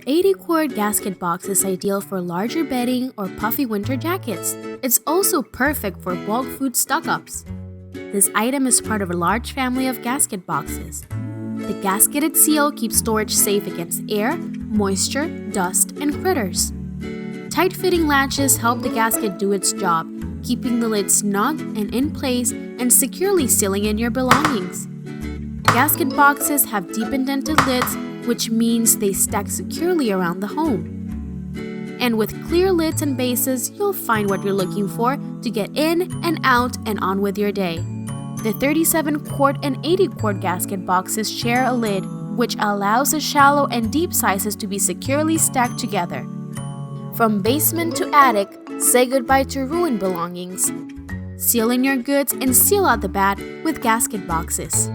80-quart gasket box is ideal for larger bedding or puffy winter jackets. It's also perfect for bulk food stock-ups. This item is part of a large family of gasket boxes. The gasketed seal keeps storage safe against air, moisture, dust, and critters. Tight-fitting latches help the gasket do its job, keeping the lid snug and in place and securely sealing in your belongings. Gasket boxes have deep indented lids, which means they stack securely around the home. And with clear lids and bases, you'll find what you're looking for to get in and out and on with your day. The 37-quart and 80-quart gasket boxes share a lid, which allows the shallow and deep sizes to be securely stacked together. From basement to attic, say goodbye to ruined belongings. Seal in your goods and seal out the bad with gasket boxes.